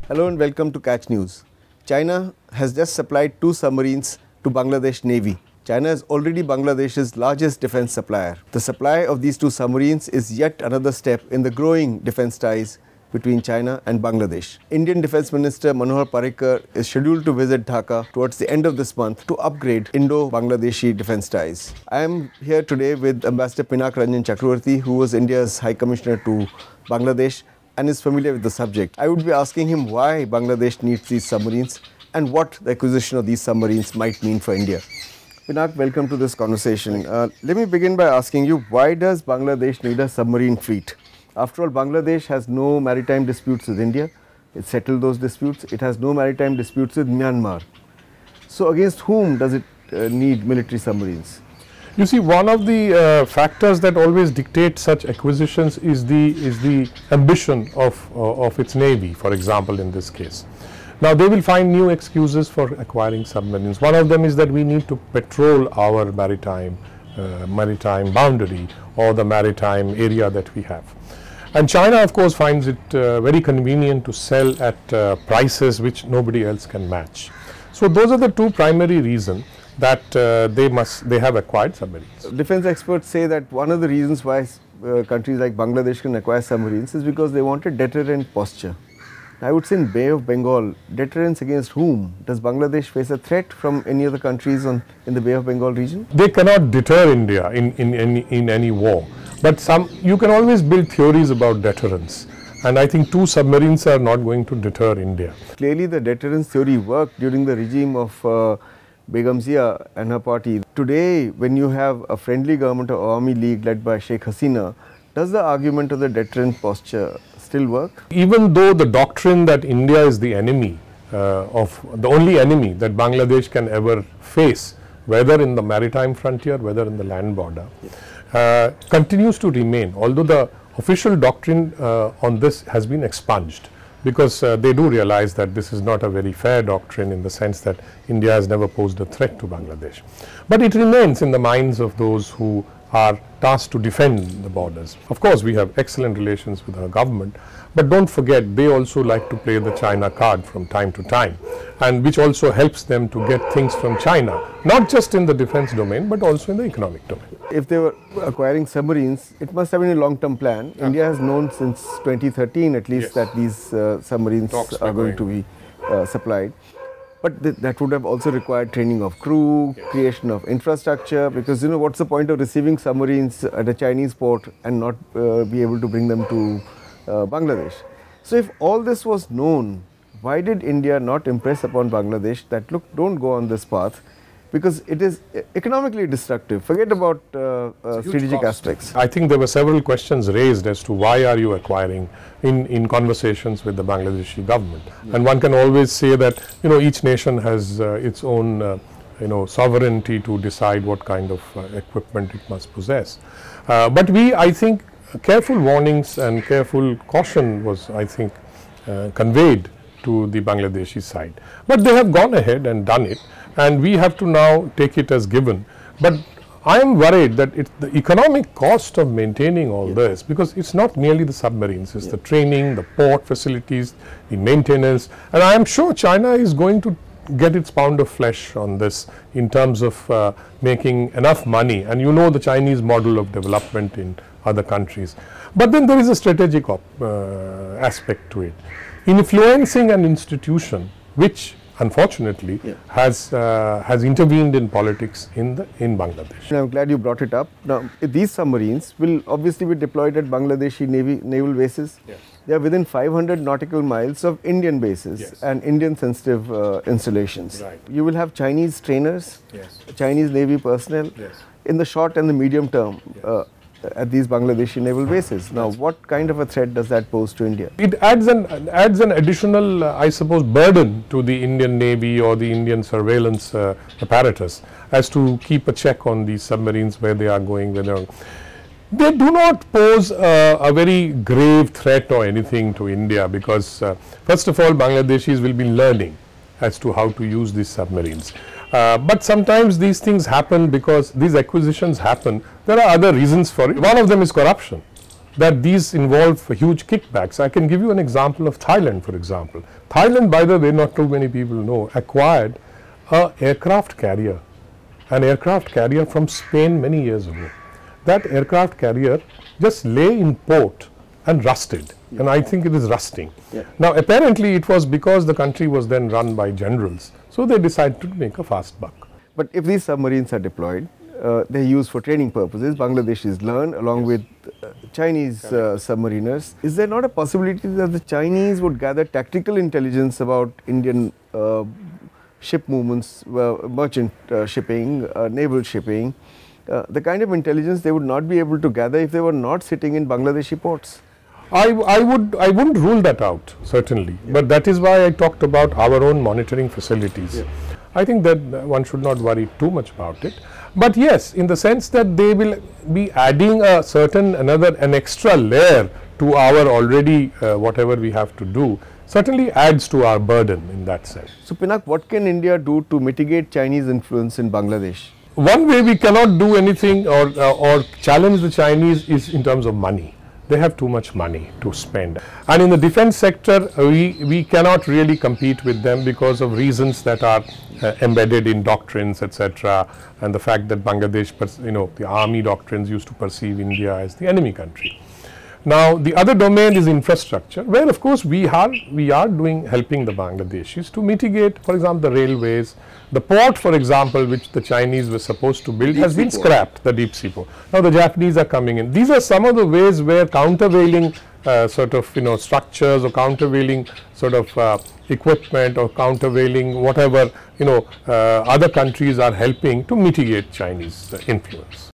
Hello and welcome to Catch News. China has just supplied 2 submarines to Bangladesh Navy. China is already Bangladesh's largest defense supplier. The supply of these 2 submarines is yet another step in the growing defense ties between China and Bangladesh. Indian Defense Minister Manohar Parrikar is scheduled to visit Dhaka towards the end of this month to upgrade Indo-Bangladeshi defense ties. I am here today with Ambassador Pinak Ranjan Chakravarty, who was India's High Commissioner to Bangladesh and is familiar with the subject. I would be asking him why Bangladesh needs these submarines and what the acquisition of these submarines might mean for India. Pinak, welcome to this conversation. Let me begin by asking you, why does Bangladesh need a submarine fleet? After all, Bangladesh has no maritime disputes with India. It settled those disputes. It has no maritime disputes with Myanmar. So against whom does it need military submarines? You see, one of the factors that always dictate such acquisitions is the ambition of its navy, for example, in this case. Now, they will find new excuses for acquiring submarines. One of them is that we need to patrol our maritime boundary or the maritime area that we have. And China, of course, finds it very convenient to sell at prices which nobody else can match. So, those are the 2 primary reasons that they have acquired submarines. Defense experts say that one of the reasons why countries like Bangladesh can acquire submarines is because they want a deterrent posture. I would say in Bay of Bengal, deterrence against whom? Does Bangladesh face a threat from any of the countries in the Bay of Bengal region? They cannot deter India in any war, but you can always build theories about deterrence. And I think 2 submarines are not going to deter India. Clearly the deterrence theory worked during the regime of Begum Zia and her party. Today, when you have a friendly government of Awami League led by Sheikh Hasina, does the argument of the deterrent posture still work? Even though the doctrine that India is the enemy, the only enemy that Bangladesh can ever face, whether in the maritime frontier, whether in the land border, continues to remain, although the official doctrine on this has been expunged, because they do realize that this is not a very fair doctrine in the sense that India has never posed a threat to Bangladesh. But it remains in the minds of those who are tasked to defend the borders. Of course, we have excellent relations with our government, but don't forget, they also like to play the China card from time to time, and which also helps them to get things from China, not just in the defense domain, but also in the economic domain. If they were acquiring submarines, it must have been a long-term plan. India has known since 2013 at least that these submarines are going to be supplied. But that would have also required training of crew, creation of infrastructure, because you know what's the point of receiving submarines at a Chinese port and not be able to bring them to Bangladesh. So if all this was known, why did India not impress upon Bangladesh that look, don't go on this path, because it is economically destructive. Forget about strategic aspects. I think there were several questions raised as to why are you acquiring in conversations with the Bangladeshi government. And one can always say that each nation has its own sovereignty to decide what kind of equipment it must possess. But I think careful warnings and careful caution was, I think, conveyed to the Bangladeshi side. But they have gone ahead and done it, and we have to now take it as given. But I am worried that the economic cost of maintaining all this, because it's not merely the submarines, it's the training, the port facilities, the maintenance, and I am sure China is going to get its pound of flesh on this in terms of making enough money, and the Chinese model of development in other countries. But then there is a strategic aspect to it. Influencing an institution which unfortunately has intervened in politics in Bangladesh. I'm glad you brought it up. Now, these submarines will obviously be deployed at Bangladeshi naval bases. Yes. They are within 500 nautical miles of Indian bases and Indian sensitive installations. Right. You will have Chinese trainers, Chinese Navy personnel in the short and the medium term at these Bangladeshi naval bases. Now, what kind of a threat does that pose to India? It adds an additional, I suppose, burden to the Indian Navy or the Indian surveillance apparatus as to keep a check on these submarines, where they are going, They do not pose a very grave threat or anything to India, because first of all, Bangladeshis will be learning as to how to use these submarines. But sometimes these things happen because these acquisitions happen. There are other reasons for it. One of them is corruption. that these involve huge kickbacks. I can give you an example of Thailand, for example. Thailand, by the way, not too many people know, acquired an aircraft carrier from Spain many years ago. That aircraft carrier just lay in port and rusted, and I think it is rusting. Now apparently it was because the country was then run by generals, so they decided to make a fast buck. But if these submarines are deployed, they are used for training purposes, Bangladeshis learn along with Chinese submariners. Is there not a possibility that the Chinese would gather tactical intelligence about Indian ship movements, merchant shipping, naval shipping, the kind of intelligence they would not be able to gather if they were not sitting in Bangladeshi ports? I wouldn't rule that out, certainly, but that is why I talked about our own monitoring facilities. I think that one should not worry too much about it, but yes, in the sense that they will be adding a certain an extra layer to our already whatever we have to do, certainly adds to our burden in that sense. So Pinak, what can India do to mitigate Chinese influence in Bangladesh? One way we cannot do anything or challenge the Chinese is in terms of money. They have too much money to spend, and in the defense sector we cannot really compete with them because of reasons that are embedded in doctrines, etc., and the fact that Bangladesh, the army doctrines used to perceive India as the enemy country. Now the other domain is infrastructure, where of course we are helping the Bangladeshis to mitigate, for example, the railways. The port, for example, which the Chinese were supposed to build has been scrapped, the deep sea port. Now the Japanese are coming in. These are some of the ways where countervailing structures or countervailing equipment or countervailing whatever other countries are helping to mitigate Chinese influence.